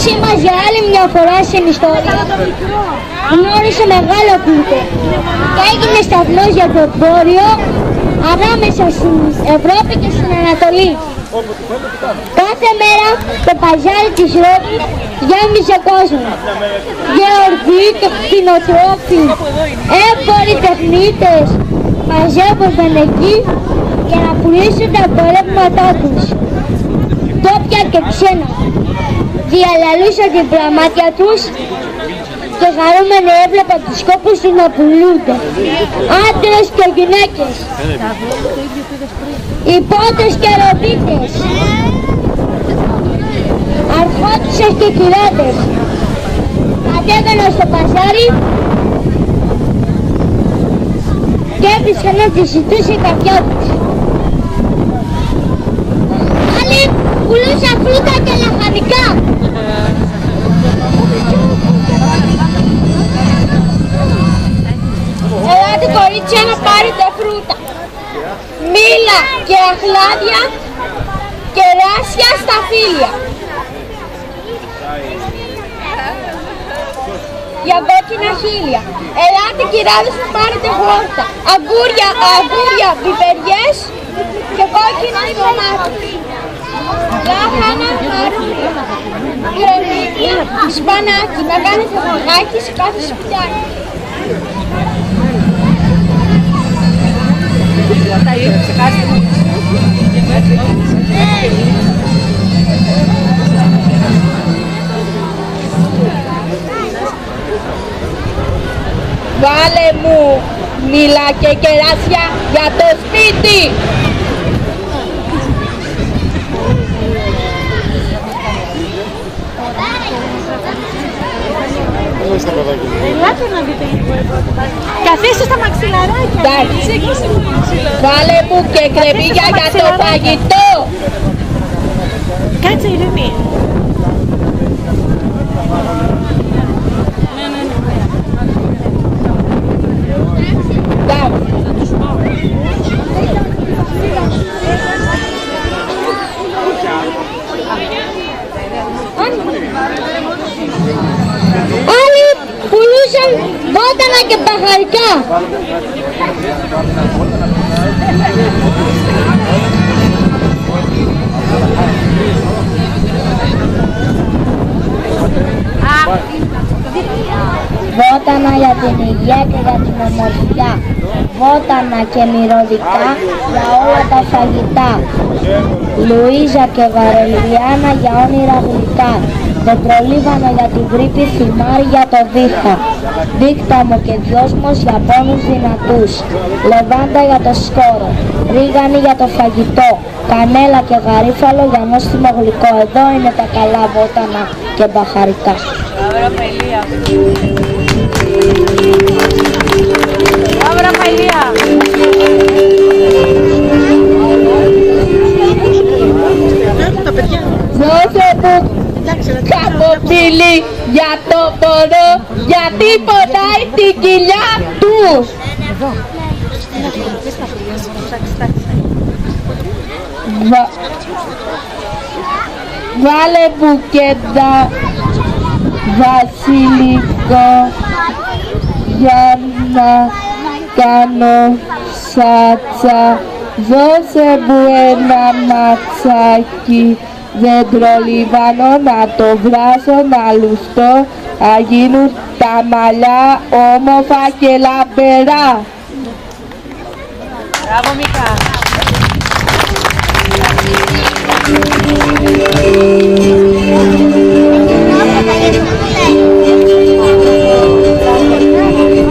νήσι μας για άλλη μια φορά στην ιστορία γνώρισε μεγάλο πλούτο και έγινε σταθμός για το εμπόριο ανάμεσα στην Ευρώπη και στην Ανατολή. Κάθε μέρα το παζάρι της Ρώμης γέμιζε κόσμο. Γεωργοί και κτηνοτρόφοι, έμποροι τεχνίτες μαζεύονταν εκεί για να πουλήσουν τα εμπορεύματά τους. Τόπια και ξένα διαλαλούσαν την πραμάτια τους και χαρούμενοι έβλεπαν τους κόπους τους να πουλούνται. Άντρες και γυναίκες, υπότες και ροδίτες, αρχόντισσες και κυράτες κατέβαιναν στο παζάρι και έβρισκαν να τη ζητούσε η καρδιά τους. Άλλοι πουλούσαν φρούτα και λαχανικά. Ελάτε κορίτσια να πάρετε φρούτα, μήλα και αχλάδια, κεράσια στα φύλλα. Για κόκκινα χείλια. Ελάτε κυράδες να πάρετε χόρτα, αγκούρια, πιπεριές και κόκκινα ντομάτες. Λάχανα, μαρούλια, κρεμμύδια, σπανάκι, να κάνετε μαγάκι σε κάθε σπιτάκι. Βάλε μου μήλα και κεράσια για το σπίτι. Ελάτε να δείτε λίγο εδώ. Καθίστε στα μαξιλαράκια. Βάλε μου και κρεμμύδια για το φαγητό. Κάτσε ειρήνη. Άλλοι πουλούσαν βότανα και μπαχαρικά. Βότανα για την υγεία και για την ομορφιά. Βότανα και μυρωδικά για όλα τα φαγητά. Λουίζα και Βαρελιάνα για όνειρα γλυκά. Δεντρολίβανο για την γρίπη, θυμάρι για το δίχα. Δίκταμο και δυόσμος για πόνους δυνατούς. Λεβάντα για το σκόρο. Ρίγανη για το φαγητό. Κανέλα και γαρίφαλο για νόστιμο γλυκό. Εδώ είναι τα καλά βότανα και μπαχαρικά. Μπράβο Ραφαηλία. Μπράβο Ραφαηλία. Δώσε μου καμπομπίλι για το πορώ, γιατί πονάει την κοιλιά του. Βάλε μου και τα βασιλικό για να κάνω σάτσα. Δώσε μου ένα ματσάκι δεντρολίβανο να το βράσω να λουστώ, να γίνουν τα μαλλιά όμορφα και λαμπερά. Μπράβο Μίκα.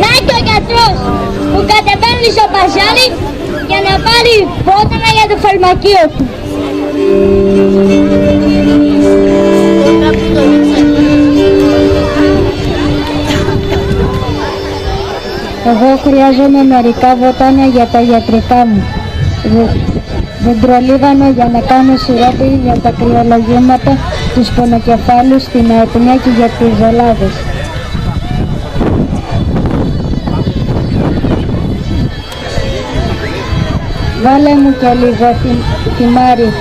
Να και ο γιατρός που κατεβαίνει στο παζάρι για να πάρει βότανα για το φαρμακείο του. Εγώ χρειάζομαι μερικά βότανα για τα ιατρικά μου. Δεντρολίβανο για να κάνω σιρόπι για τα κρυολογήματα, τους πονοκεφάλους, την αϊπνία και για τις ζολάδες. Βάλε μου και λίγο θυμάρι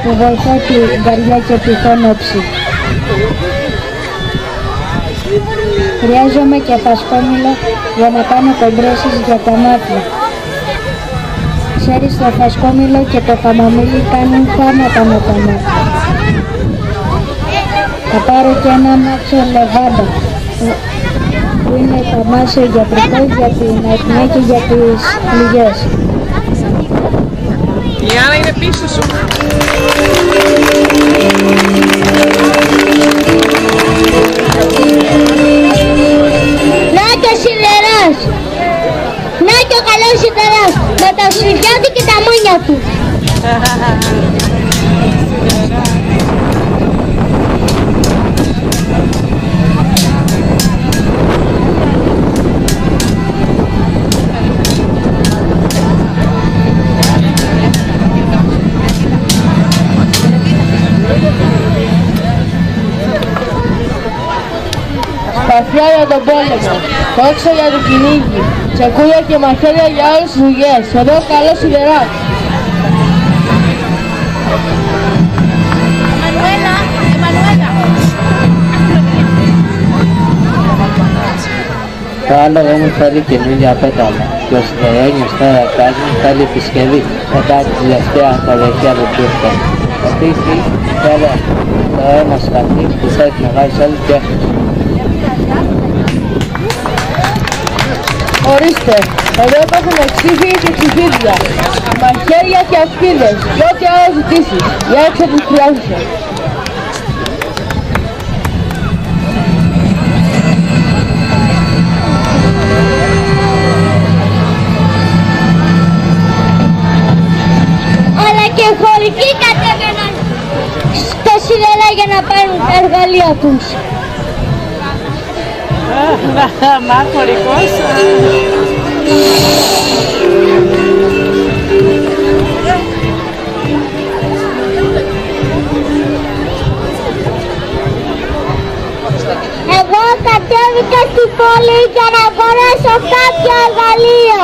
που βοηθάει την καρδιά και τη φώναψη. Χρειάζομαι και φασκόμηλο για να κάνω κομπρέσεις για τα μάτια. Ξέρεις, το φασκόμηλο και το χαμομήλι κάνουν θάματα με τα μάτια. Θα πάρω και ένα μάτσο λεβάντα που είναι θαμάσιο γιατρικό για την ακνέ και για τις πληγές. Η Άννα είναι πίσω σου. Να και ο σιδεράς! Να και ο καλός σιδεράς! Με τα σφυριάτη και τα μόνια του! Σπαθιά για τον πόλεμο, τόξο για το κυνήγι, τσεκούλια και μαχαίρια για όλες τις δουλειές. Εδώ καλός σιδεράς. Το άλογο μου θέλει καινούργια πέταλα και ο σιδερένιος τώρα κάνει θέλει επισκευή μετά τη τελευταία αποδοχή από τούρτα. Επίσης θέλω το ένα σκαφί που θέλει να βάζει όλη την τέχνη. Ορίστε, εδώ υπάρχουν ξύφοι και ξυφίδια, μαχαίρια και ασπίδες και ό,τι άλλο ζητήσεις. Για έξω που χρειάζεσαι. Αλλά και χωρικοί κατέβαιναν στο σιδερά για να πάρουν τα εργαλεία τους. Μα χωρικός. Εγώ κατέβηκα στην πόλη για να αγοράσω κάποια εργαλεία.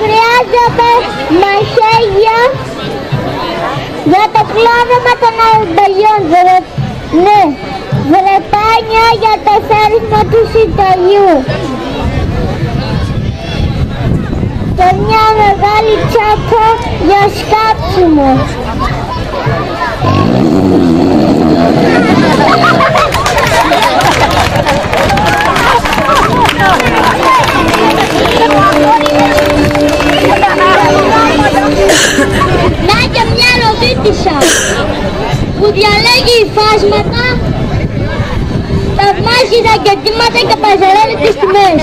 Χρειάζομαι μαχαίρια για το κλάδεμα των αμπελιών. Ναι, βρεπάνια για το θέρισμα του συνταγιού και μια μεγάλη τσάπα για σκάψιμο. Να και μια ροδίτισσα που διαλέγει υφάσματα, θαυμάζει ρακετήματα και παζαρεύει τις τιμές.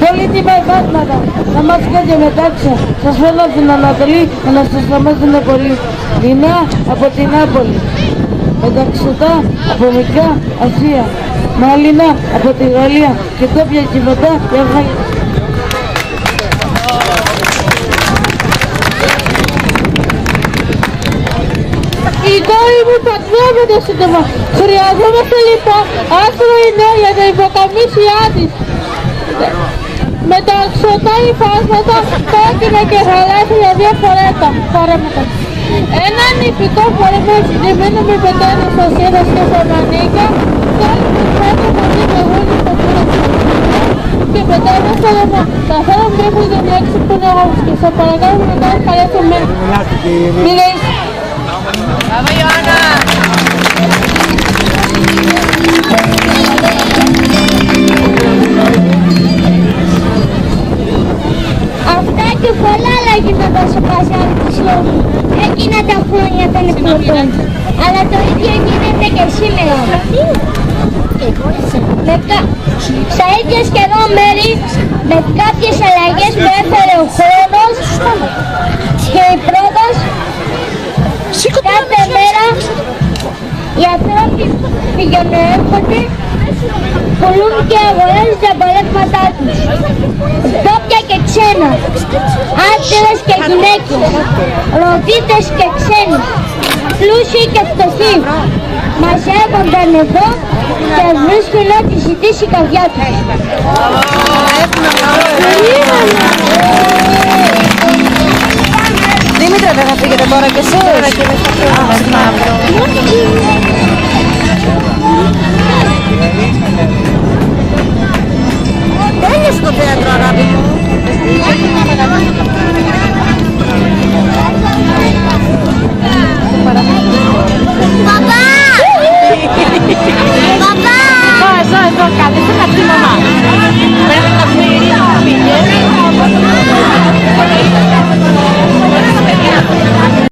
Πολύτιμα υφάσματα, Δαμάσκα και μετάξια, σας φέρνω από την Ανατολή, Αναστασιαμάς πολύ. Δεινά από την Νάπολη, Μεταξωτά από Μικρά Ασία, Μάλινα από τη Γαλλία και Κόπια Κυβωτά για Γαλλία. Η κόρη μου παντρεύεται σύντομα. Χρειαζόμαστε λοιπόν άστρο νέο για τα υποκαμίσια της. Με τα ξωτά υφάσματα, κόκκινα και γαλάζια για φορέματα. Ένα νηπικό φορέμα εξειδημένο με πετάνε στο σίδας και στα μανίκια, κάνει πρώτο πολύ μεγάλη φωτογραφία και πετάνε στο λαιμό. Καθένα πρέπει να διώξει που είναι αγώμης και σε παρακαλώ να κάνεις καλιά στο μέλλον. Μπράβο Ιωάννα! Αυτά και πολλά άλλα γίνονταν στο παζάρι της Λόμου εκείνα τα χρόνια των εκπλωτών. Αλλά το ίδιο γίνεται και σήμερα. Στα ίδια σχεδόν μέρη, με κάποιες αλλαγές που έφερε ο χρόνος και η πρόοδος, κάθε μέρα οι ανθρώποι πηγαίνουν έρχονται πουλούν και αγοράζουν τα εμπορεύματά τους. Ντόπια και ξένα, άντρες και γυναίκες, ροδίτες και ξένοι, πλούσιοι και φτωχοί, μαζεύονταν εδώ και βρίσκουν ό,τι ζητήσει η καρδιά τους. Δήμητρα, δεν θα φύγετε τώρα κι εσείς?